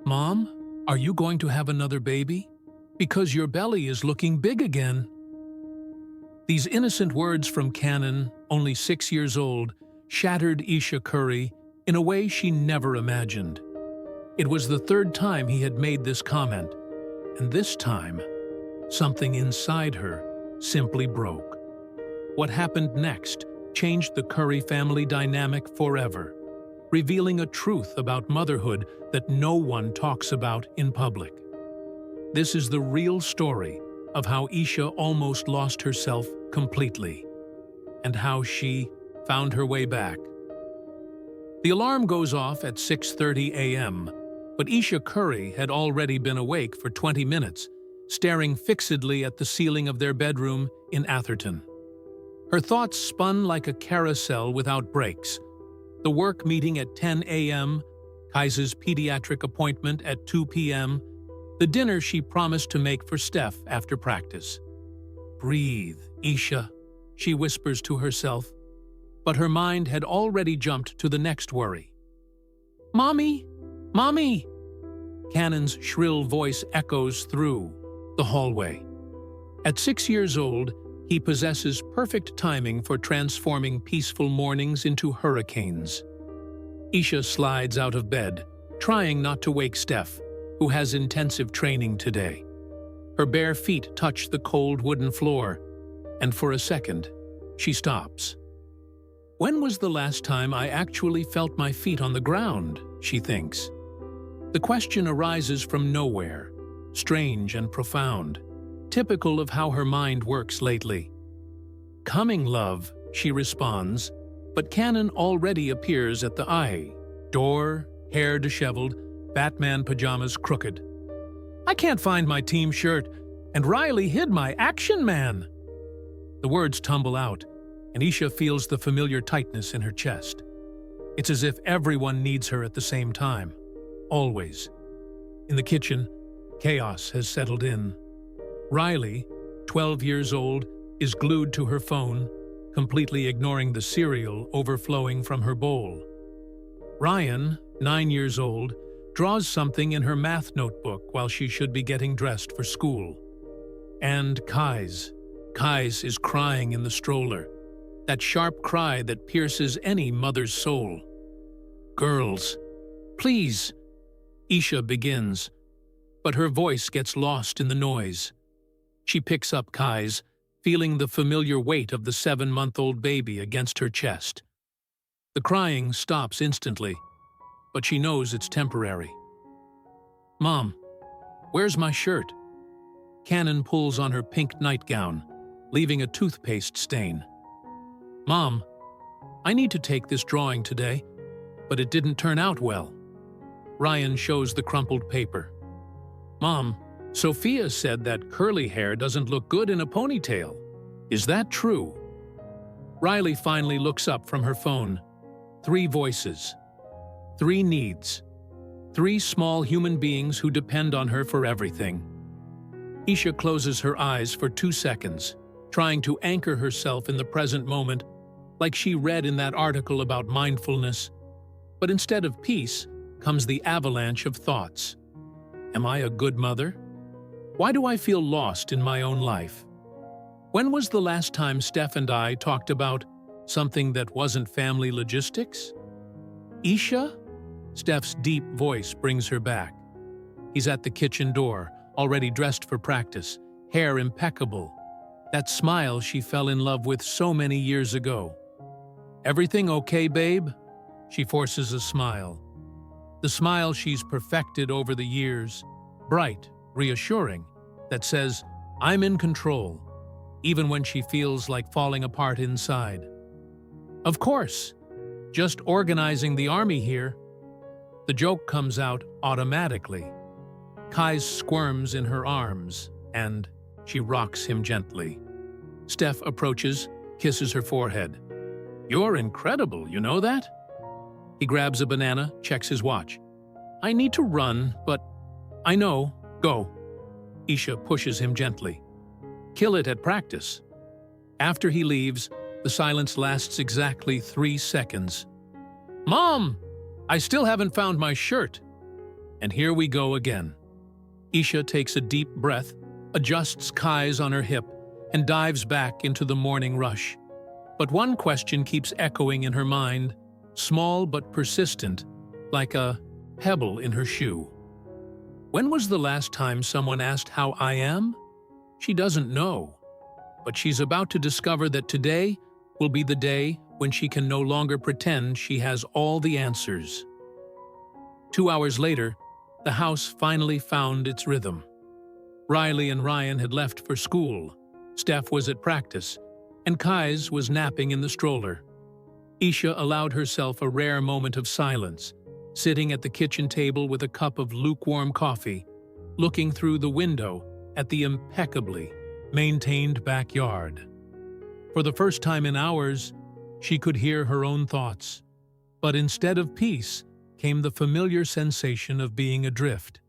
Mom, are you going to have another baby? Because your belly is looking big again. These innocent words from Cannon, only 6 years old, shattered Ayesha Curry in a way she never imagined. It was the third time he had made this comment, and this time, something inside her simply broke. What happened next changed the Curry family dynamic forever, revealing a truth about motherhood that no one talks about in public. This is the real story of how Ayesha almost lost herself completely, and how she found her way back. The alarm goes off at 6:30 a.m., but Ayesha Curry had already been awake for 20 minutes, staring fixedly at the ceiling of their bedroom in Atherton. Her thoughts spun like a carousel without breaks. The work meeting at 10 a.m., Kai's pediatric appointment at 2 p.m., the dinner she promised to make for Steph after practice. "Breathe, Ayesha," she whispers to herself, but her mind had already jumped to the next worry. "Mommy! Mommy!" Cannon's shrill voice echoes through the hallway. At 6 years old, he possesses perfect timing for transforming peaceful mornings into hurricanes. Ayesha slides out of bed, trying not to wake Steph, who has intensive training today. Her bare feet touch the cold wooden floor, and for a second, she stops. "When was the last time I actually felt my feet on the ground?" she thinks. The question arises from nowhere, strange and profound, typical of how her mind works lately. "Coming, love," she responds, but Cannon already appears at the door, hair disheveled, Batman pajamas crooked. "I can't find my team shirt, and Riley hid my Action Man!" The words tumble out, and Ayesha feels the familiar tightness in her chest. It's as if everyone needs her at the same time, always. In the kitchen, chaos has settled in. Riley, 12 years old, is glued to her phone, completely ignoring the cereal overflowing from her bowl. Ryan, 9 years old, draws something in her math notebook while she should be getting dressed for school. And Kai's is crying in the stroller, that sharp cry that pierces any mother's soul. "Girls, please," Ayesha begins, but her voice gets lost in the noise. She picks up Kai's, feeling the familiar weight of the 7-month-old baby against her chest. The crying stops instantly, but she knows it's temporary. "Mom, where's my shirt?" Cannon pulls on her pink nightgown, leaving a toothpaste stain. "Mom, I need to take this drawing today, but it didn't turn out well." Ryan shows the crumpled paper. "Mom, Sophia said that curly hair doesn't look good in a ponytail. Is that true?" Riley finally looks up from her phone. 3 voices. 3 needs. 3 small human beings who depend on her for everything. Ayesha closes her eyes for 2 seconds, trying to anchor herself in the present moment, like she read in that article about mindfulness. But instead of peace comes the avalanche of thoughts. Am I a good mother? Why do I feel lost in my own life? When was the last time Steph and I talked about something that wasn't family logistics? "Ayesha?" Steph's deep voice brings her back. He's at the kitchen door, already dressed for practice, hair impeccable. That smile she fell in love with so many years ago. "Everything okay, babe?" She forces a smile. The smile she's perfected over the years, bright, reassuring, that says, "I'm in control," even when she feels like falling apart inside. "Of course, just organizing the army here." The joke comes out automatically. Kai squirms in her arms, and she rocks him gently. Steph approaches, kisses her forehead. "You're incredible, you know that?" He grabs a banana, checks his watch. "I need to run, but..." "I know, go." Ayesha pushes him gently. "Kill it at practice." After he leaves, the silence lasts exactly 3 seconds. "Mom! I still haven't found my shirt." And here we go again. Ayesha takes a deep breath, adjusts Kai's on her hip, and dives back into the morning rush. But one question keeps echoing in her mind, small but persistent, like a pebble in her shoe. When was the last time someone asked how I am? She doesn't know, but she's about to discover that today will be the day when she can no longer pretend she has all the answers. 2 hours later, the house finally found its rhythm. Riley and Ryan had left for school, Steph was at practice, and Kai's was napping in the stroller. Ayesha allowed herself a rare moment of silence, sitting at the kitchen table with a cup of lukewarm coffee, looking through the window at the impeccably maintained backyard. For the first time in hours, she could hear her own thoughts, but instead of peace came the familiar sensation of being adrift.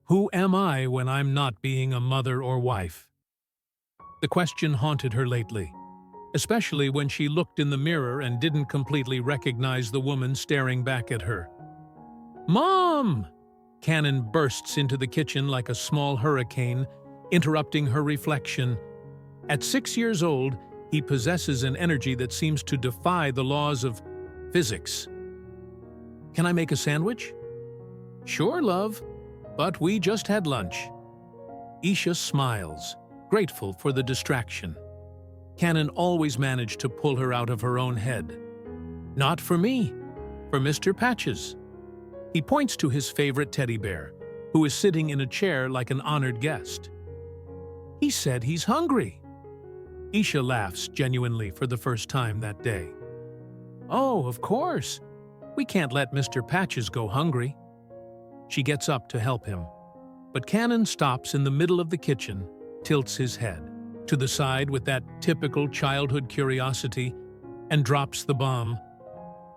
Who am I when I'm not being a mother or wife? The question haunted her lately, especially when she looked in the mirror and didn't completely recognize the woman staring back at her. "Mom!" Cannon bursts into the kitchen like a small hurricane, interrupting her reflection. At 6 years old, he possesses an energy that seems to defy the laws of physics. "Can I make a sandwich?" "Sure, love, but we just had lunch." Ayesha smiles, grateful for the distraction. Cannon always managed to pull her out of her own head. "Not for me, for Mr. Patches." He points to his favorite teddy bear, who is sitting in a chair like an honored guest. "He said he's hungry." Ayesha laughs genuinely for the first time that day. "Oh, of course. We can't let Mr. Patches go hungry." She gets up to help him, but Cannon stops in the middle of the kitchen, tilts his head to the side with that typical childhood curiosity, and drops the bomb.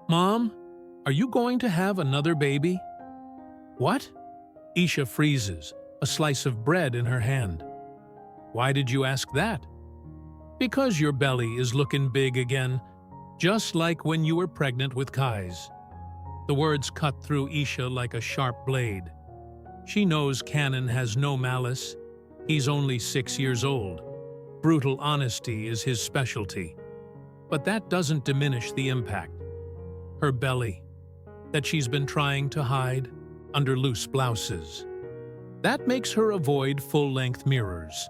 "Mom, are you going to have another baby?" "What?" Ayesha freezes, a slice of bread in her hand. "Why did you ask that?" "Because your belly is looking big again, just like when you were pregnant with Kai's." The words cut through Ayesha like a sharp blade. She knows Cannon has no malice. He's only 6 years old. Brutal honesty is his specialty. But that doesn't diminish the impact. Her belly, that she's been trying to hide under loose blouses. That makes her avoid full-length mirrors.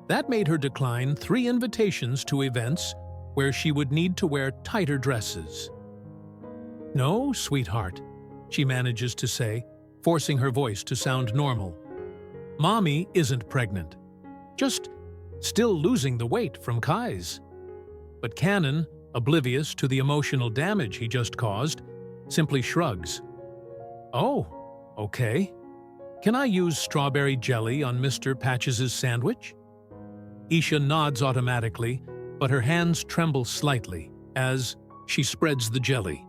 That made her decline 3 invitations to events where she would need to wear tighter dresses. "No, sweetheart," she manages to say, forcing her voice to sound normal. "Mommy isn't pregnant. Just still losing the weight from Kai's." But Cannon, oblivious to the emotional damage he just caused, simply shrugs. "Oh, okay. Can I use strawberry jelly on Mr. Patches's sandwich?" Ayesha nods automatically, but her hands tremble slightly as she spreads the jelly.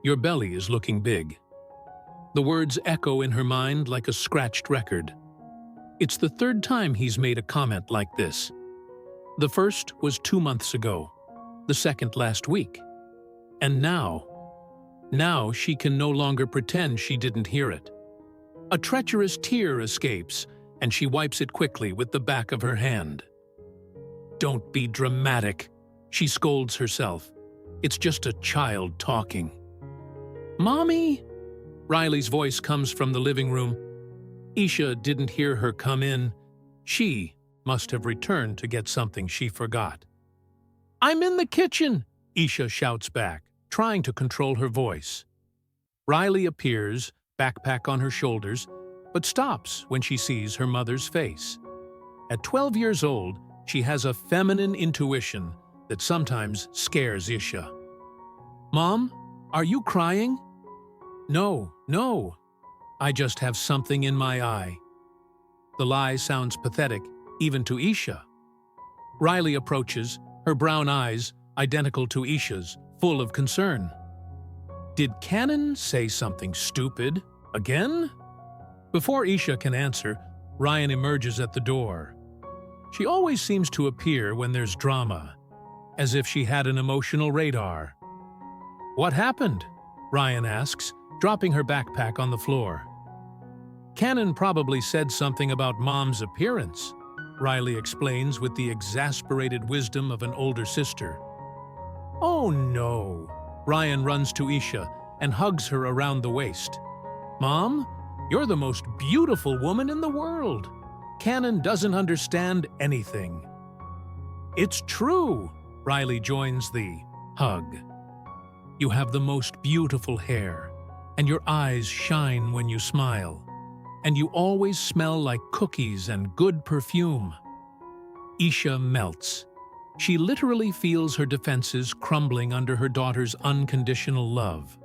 "Your belly is looking big." The words echo in her mind like a scratched record. It's the 3rd time he's made a comment like this. The first was 2 months ago, the second last week. And now she can no longer pretend she didn't hear it. A treacherous tear escapes, and she wipes it quickly with the back of her hand. "Don't be dramatic," she scolds herself. "It's just a child talking." "Mommy?" Riley's voice comes from the living room. Ayesha didn't hear her come in. She must have returned to get something she forgot. "I'm in the kitchen," Ayesha shouts back, trying to control her voice. Riley appears, backpack on her shoulders, but stops when she sees her mother's face. At 12 years old, she has a feminine intuition that sometimes scares Ayesha. "Mom, are you crying?" No. I just have something in my eye." The lie sounds pathetic, even to Ayesha. Riley approaches, her brown eyes, identical to Ayesha's, full of concern. "Did Cannon say something stupid? Again?" Before Ayesha can answer, Ryan emerges at the door. She always seems to appear when there's drama, as if she had an emotional radar. "What happened?" Ryan asks, dropping her backpack on the floor. Cannon probably said something about Mom's appearance, Riley explains with the exasperated wisdom of an older sister. Oh no! Ryan runs to Isha and hugs her around the waist. Mom, you're the most beautiful woman in the world. Cannon doesn't understand anything. It's true, Riley joins the hug. You have the most beautiful hair, and your eyes shine when you smile, and you always smell like cookies and good perfume. Isha melts. She literally feels her defenses crumbling under her daughter's unconditional love.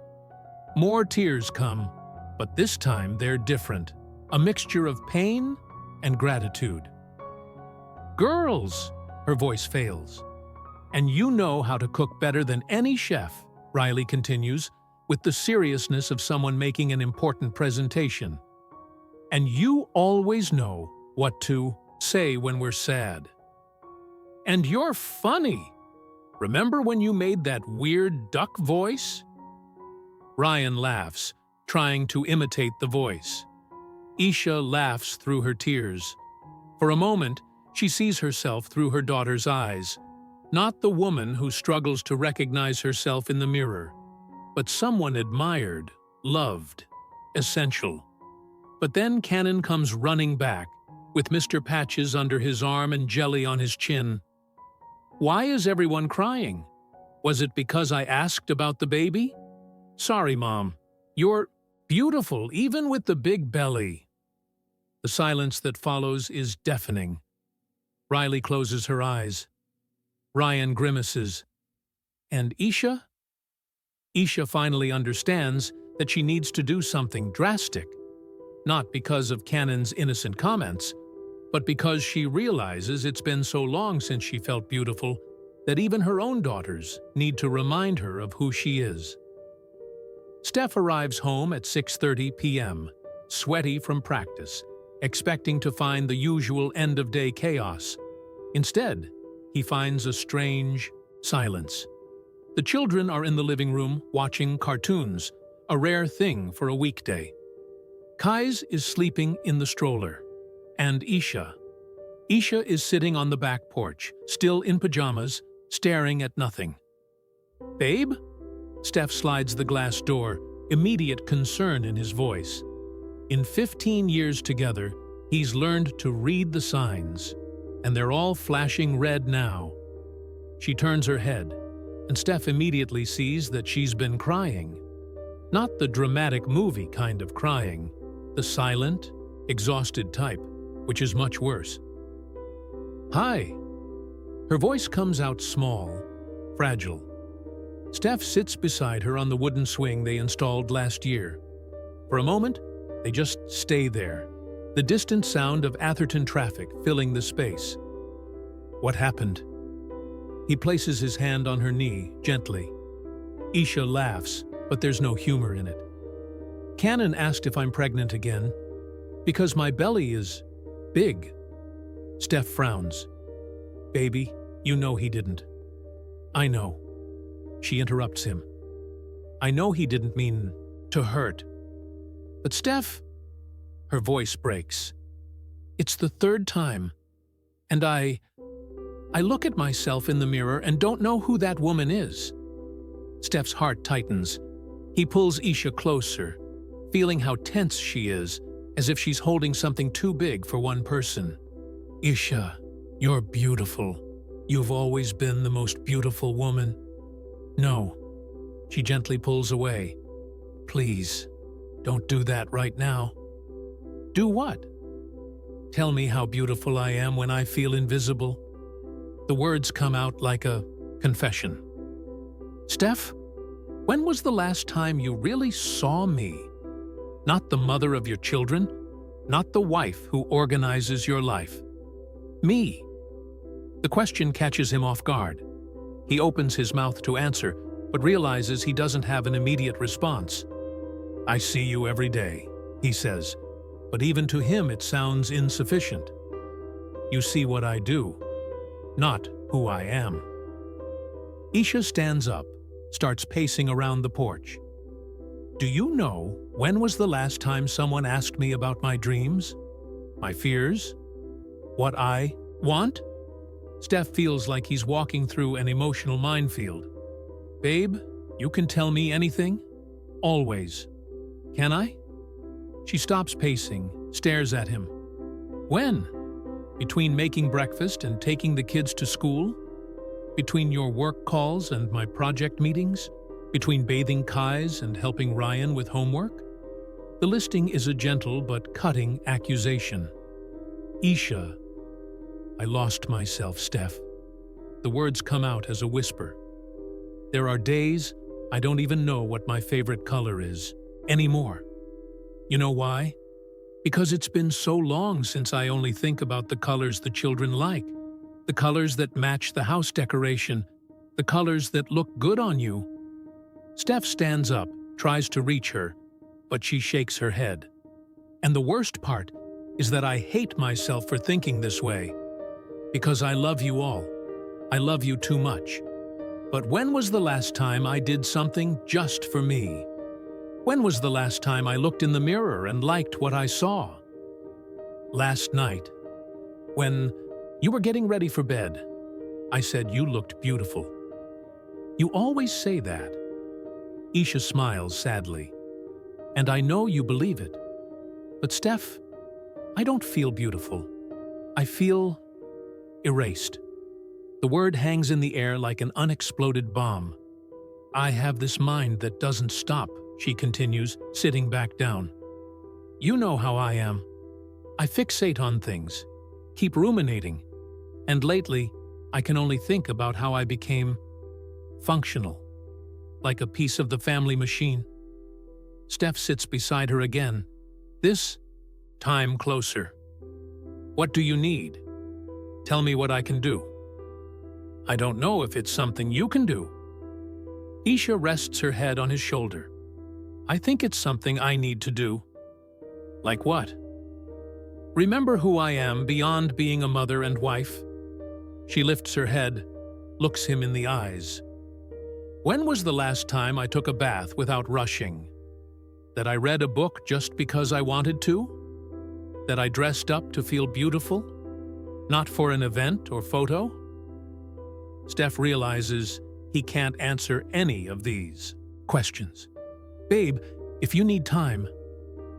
More tears come, but this time they're different, a mixture of pain and gratitude. Girls, her voice fails. And you know how to cook better than any chef, Riley continues, with the seriousness of someone making an important presentation. And you always know what to say when we're sad. And you're funny. Remember when you made that weird duck voice? Ryan laughs, trying to imitate the voice. Isha laughs through her tears. For a moment, she sees herself through her daughter's eyes, not the woman who struggles to recognize herself in the mirror, but someone admired, loved, essential. But then Cannon comes running back, with Mr. Patches under his arm and jelly on his chin. Why is everyone crying? Was it because I asked about the baby? Sorry, Mom. You're beautiful, even with the big belly. The silence that follows is deafening. Riley closes her eyes. Ryan grimaces. And Isha? Isha finally understands that she needs to do something drastic. Not because of Cannon's innocent comments, but because she realizes it's been so long since she felt beautiful that even her own daughters need to remind her of who she is. Steph arrives home at 6:30 p.m., sweaty from practice, expecting to find the usual end-of-day chaos. Instead, he finds a strange silence. The children are in the living room watching cartoons, a rare thing for a weekday. Kais is sleeping in the stroller, and Isha is sitting on the back porch, still in pajamas, staring at nothing. Babe? Steph slides the glass door, immediate concern in his voice. In 15 years together, he's learned to read the signs, and they're all flashing red now. She turns her head, and Steph immediately sees that she's been crying. Not the dramatic movie kind of crying, the silent, exhausted type, which is much worse. Hi. Her voice comes out small, fragile. Steph sits beside her on the wooden swing they installed last year. For a moment, they just stay there, the distant sound of Atherton traffic filling the space. What happened? He places his hand on her knee, gently. Isha laughs, but there's no humor in it. Cannon asked if I'm pregnant again, because my belly is big. Steph frowns. Baby, you know he didn't. I know. She interrupts him. I know he didn't mean to hurt. But Steph, her voice breaks. It's the third time, and I look at myself in the mirror and don't know who that woman is. Steph's heart tightens. He pulls Isha closer, feeling how tense she is, as if she's holding something too big for one person. Isha, you're beautiful. You've always been the most beautiful woman. No. She gently pulls away. Please, don't do that right now. Do what? Tell me how beautiful I am when I feel invisible. The words come out like a confession. Steph, when was the last time you really saw me? Not the mother of your children, not the wife who organizes your life. Me. The question catches him off guard. He opens his mouth to answer, but realizes he doesn't have an immediate response. I see you every day, he says, but even to him it sounds insufficient. You see what I do, not who I am. Isha stands up, starts pacing around the porch. Do you know when was the last time someone asked me about my dreams? My fears? What I want? Steph feels like he's walking through an emotional minefield. Babe, you can tell me anything? Always. Can I? She stops pacing, stares at him. When? Between making breakfast and taking the kids to school? Between your work calls and my project meetings? Between bathing Kais and helping Ryan with homework? The listing is a gentle but cutting accusation. Ayesha, I lost myself, Steph. The words come out as a whisper. There are days I don't even know what my favorite color is anymore. You know why? Because it's been so long since I only think about the colors the children like, the colors that match the house decoration, the colors that look good on you. Steph stands up, tries to reach her, but she shakes her head. And the worst part is that I hate myself for thinking this way. Because I love you all. I love you too much. But when was the last time I did something just for me? When was the last time I looked in the mirror and liked what I saw? Last night, when you were getting ready for bed, I said you looked beautiful. You always say that. Ayesha smiles sadly. And I know you believe it. But Steph, I don't feel beautiful. I feel erased. The word hangs in the air like an unexploded bomb. I have this mind that doesn't stop, she continues, sitting back down. You know how I am. I fixate on things, keep ruminating, and lately, I can only think about how I became functional, like a piece of the family machine. Steph sits beside her again, this time closer. What do you need? Tell me what I can do. I don't know if it's something you can do. Ayesha rests her head on his shoulder. I think it's something I need to do. Like what? Remember who I am beyond being a mother and wife? She lifts her head, looks him in the eyes. When was the last time I took a bath without rushing? That I read a book just because I wanted to? That I dressed up to feel beautiful? Not for an event or photo? Steph realizes he can't answer any of these questions. Babe, if you need time,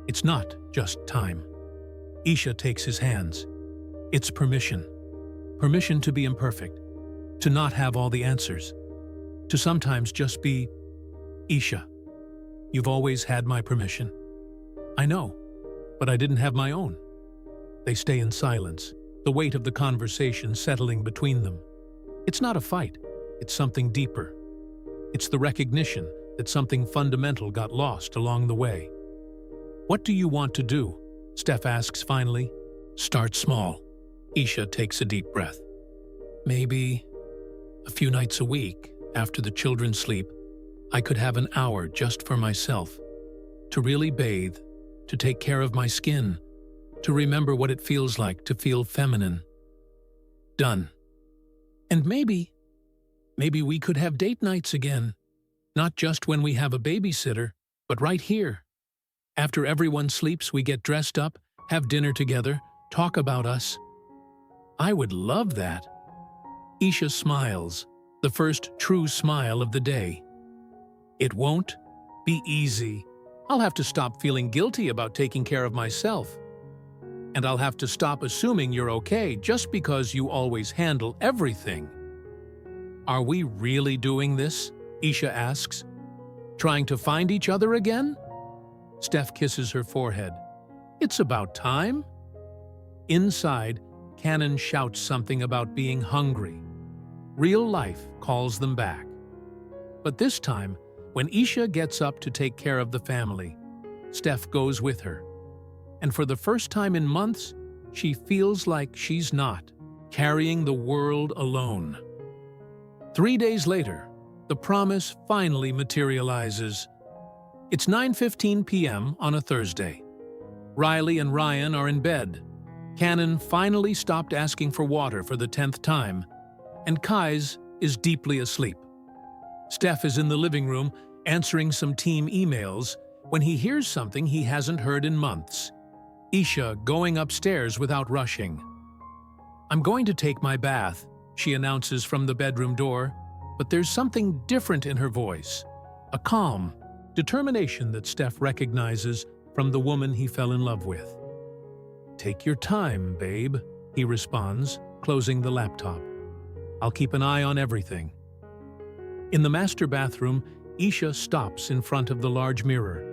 it's not just time. Ayesha takes his hands. It's permission. Permission to be imperfect, to not have all the answers, to sometimes just be Ayesha. You've always had my permission. I know, but I didn't have my own. They stay in silence, the weight of the conversation settling between them. It's not a fight, it's something deeper. It's the recognition that something fundamental got lost along the way. What do you want to do? Steph asks finally. Start small. Ayesha takes a deep breath. Maybe a few nights a week, after the children sleep, I could have an hour just for myself, to really bathe, to take care of my skin, to remember what it feels like to feel feminine. Done. And maybe we could have date nights again, not just when we have a babysitter, but right here. After everyone sleeps, we get dressed up, have dinner together, talk about us. I would love that. Ayesha smiles, the first true smile of the day. It won't be easy. I'll have to stop feeling guilty about taking care of myself. And I'll have to stop assuming you're okay just because you always handle everything. Are we really doing this? Ayesha asks. Trying to find each other again? Steph kisses her forehead. It's about time. Inside, Cannon shouts something about being hungry. Real life calls them back. But this time, when Ayesha gets up to take care of the family, Steph goes with her. And for the first time in months, she feels like she's not carrying the world alone. 3 days later, the promise finally materializes. It's 9:15 p.m. on a Thursday. Riley and Ryan are in bed. Cannon finally stopped asking for water for the 10th time, and Kais is deeply asleep. Steph is in the living room answering some team emails, when he hears something he hasn't heard in months. Ayesha going upstairs without rushing. "I'm going to take my bath," she announces from the bedroom door, but there's something different in her voice. A calm, determination that Steph recognizes from the woman he fell in love with. "Take your time, babe," he responds, closing the laptop. "I'll keep an eye on everything." In the master bathroom, Ayesha stops in front of the large mirror.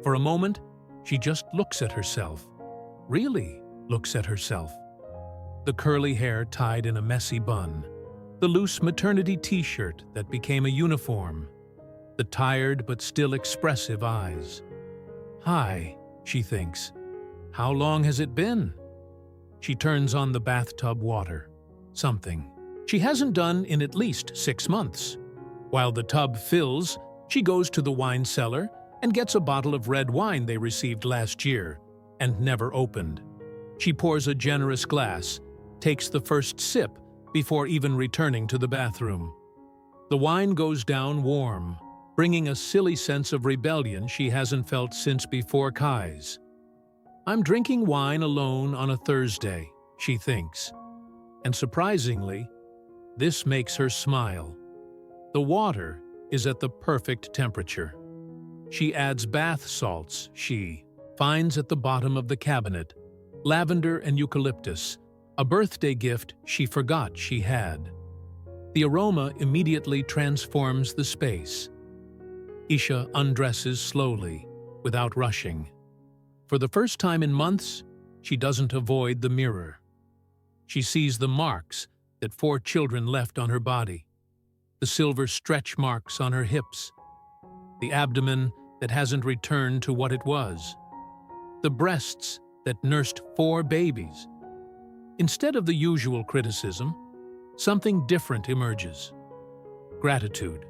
For a moment, she just looks at herself. Really looks at herself. The curly hair tied in a messy bun, the loose maternity t-shirt that became a uniform, the tired but still expressive eyes. "Hi," she thinks. "How long has it been?" She turns on the bathtub water. Something she hasn't done in at least 6 months. While the tub fills, she goes to the wine cellar and gets a bottle of red wine they received last year and never opened. She pours a generous glass, takes the first sip before even returning to the bathroom. The wine goes down warm, bringing a silly sense of rebellion she hasn't felt since before Kai's. "I'm drinking wine alone on a Thursday," she thinks. And surprisingly, this makes her smile. The water is at the perfect temperature. She adds bath salts she finds at the bottom of the cabinet, lavender and eucalyptus, a birthday gift she forgot she had. The aroma immediately transforms the space. Ayesha undresses slowly, without rushing. For the first time in months, she doesn't avoid the mirror. She sees the marks that 4 children left on her body, the silver stretch marks on her hips, the abdomen that hasn't returned to what it was, the breasts that nursed 4 babies. Instead of the usual criticism, something different emerges. Gratitude.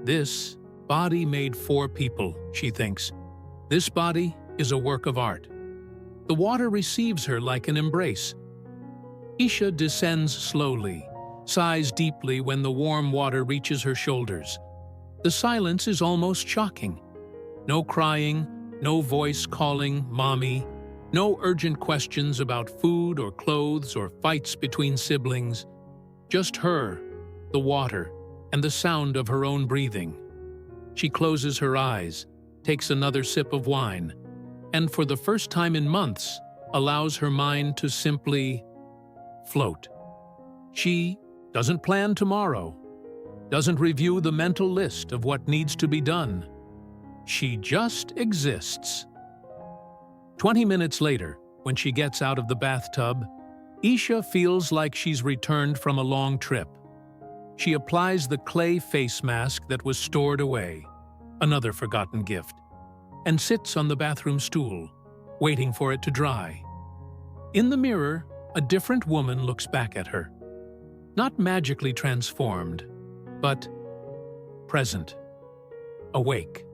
This body made 4 people, she thinks. This body is a work of art. The water receives her like an embrace. Ayesha descends slowly, sighs deeply when the warm water reaches her shoulders. The silence is almost shocking. No crying, no voice calling mommy, no urgent questions about food or clothes or fights between siblings. Just her, the water, and the sound of her own breathing. She closes her eyes, takes another sip of wine, and for the first time in months, allows her mind to simply float. She doesn't plan tomorrow, doesn't review the mental list of what needs to be done. She just exists. 20 minutes later, when she gets out of the bathtub, Ayesha feels like she's returned from a long trip. She applies the clay face mask that was stored away, another forgotten gift, and sits on the bathroom stool, waiting for it to dry. In the mirror, a different woman looks back at her. Not magically transformed, but present, awake.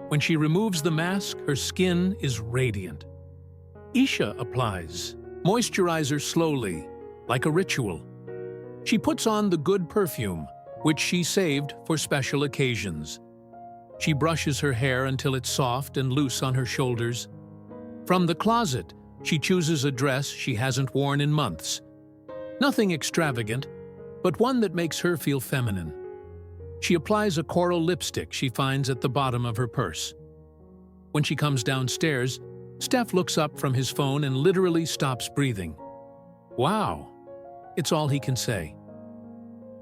When she removes the mask, her skin is radiant. Ayesha applies moisturizer slowly, like a ritual. She puts on the good perfume, which she saved for special occasions. She brushes her hair until it's soft and loose on her shoulders. From the closet, she chooses a dress she hasn't worn in months. Nothing extravagant, but one that makes her feel feminine. She applies a coral lipstick she finds at the bottom of her purse. When she comes downstairs, Steph looks up from his phone and literally stops breathing. "Wow," it's all he can say.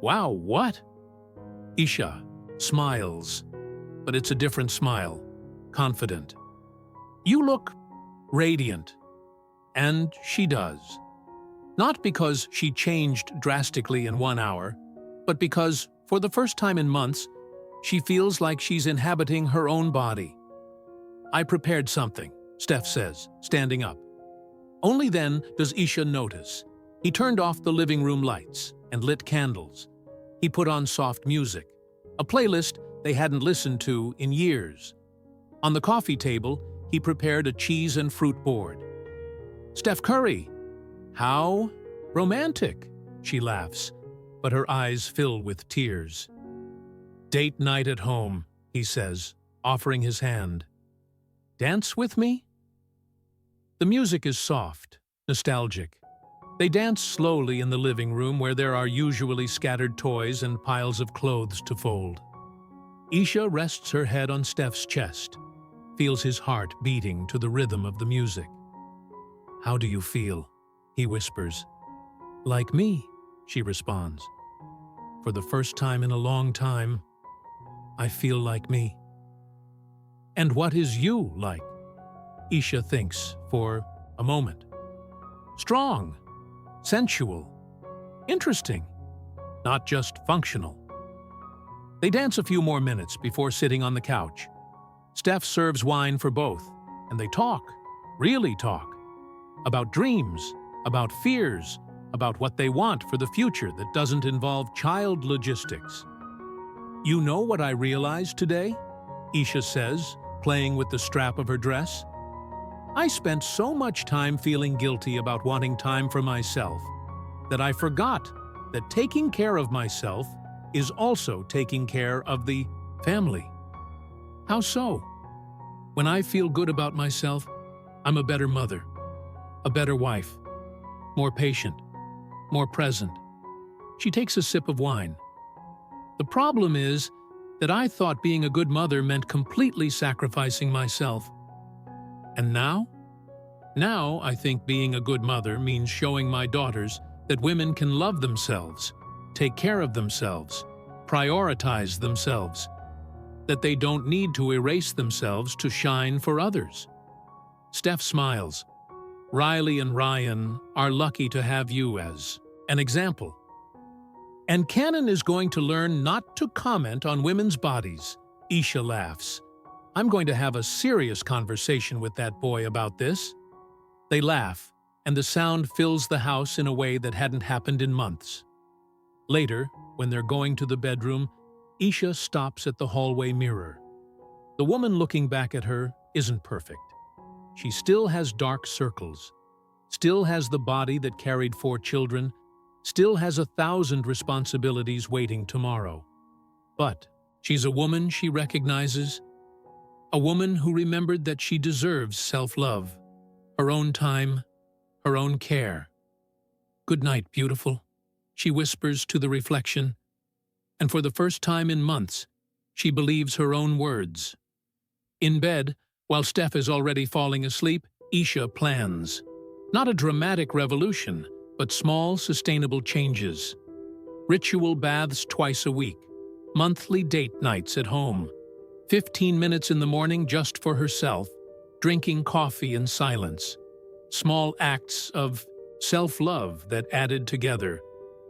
"Wow, what?" Ayesha smiles, but it's a different smile, confident. "You look radiant." And she does. Not because she changed drastically in 1 hour, but because, for the first time in months, she feels like she's inhabiting her own body. "I prepared something," Steph says, standing up. Only then does Ayesha notice. He turned off the living room lights and lit candles. He put on soft music, a playlist they hadn't listened to in years. On the coffee table, he prepared a cheese and fruit board. "Steph Curry! How romantic!" she laughs, but her eyes fill with tears. "Date night at home," he says, offering his hand. Dance with me? The music is soft, nostalgic. They dance slowly in the living room where there are usually scattered toys and piles of clothes to fold. Ayesha rests her head on Steph's chest, feels his heart beating to the rhythm of the music. "How do you feel?" he whispers. "Like me," she responds. "For the first time in a long time, I feel like me." "And what is you like?" Ayesha thinks for a moment. "Strong, sensual, interesting, not just functional." They dance a few more minutes before sitting on the couch. Steph serves wine for both, and they talk, really talk, about dreams, about fears, about what they want for the future that doesn't involve child logistics. "You know what I realized today?" Ayesha says, playing with the strap of her dress. "I spent so much time feeling guilty about wanting time for myself that I forgot that taking care of myself is also taking care of the family." "How so?" "When I feel good about myself, I'm a better mother, a better wife, more patient, more present." She takes a sip of wine. "The problem is that I thought being a good mother meant completely sacrificing myself. And now? Now I think being a good mother means showing my daughters that women can love themselves, take care of themselves, prioritize themselves, that they don't need to erase themselves to shine for others." Steph smiles. "Riley and Ryan are lucky to have you as an example. And Cannon is going to learn not to comment on women's bodies." Ayesha laughs. "I'm going to have a serious conversation with that boy about this." They laugh, and the sound fills the house in a way that hadn't happened in months. Later, when they're going to the bedroom, Ayesha stops at the hallway mirror. The woman looking back at her isn't perfect. She still has dark circles, still has the body that carried 4 children, still has 1,000 responsibilities waiting tomorrow. But she's a woman she recognizes, a woman who remembered that she deserves self-love, her own time, her own care. "Good night, beautiful," she whispers to the reflection, and for the first time in months, she believes her own words. In bed, while Steph is already falling asleep, Ayesha plans. Not a dramatic revolution, but small, sustainable changes. Ritual baths twice a week, monthly date nights at home, 15 minutes in the morning just for herself, drinking coffee in silence. Small acts of self-love that added together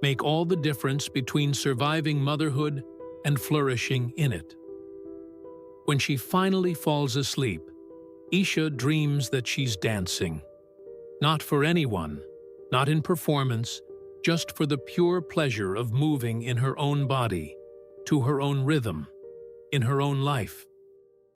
make all the difference between surviving motherhood and flourishing in it. When she finally falls asleep, Ayesha dreams that she's dancing. Not for anyone, not in performance, just for the pure pleasure of moving in her own body, to her own rhythm, in her own life.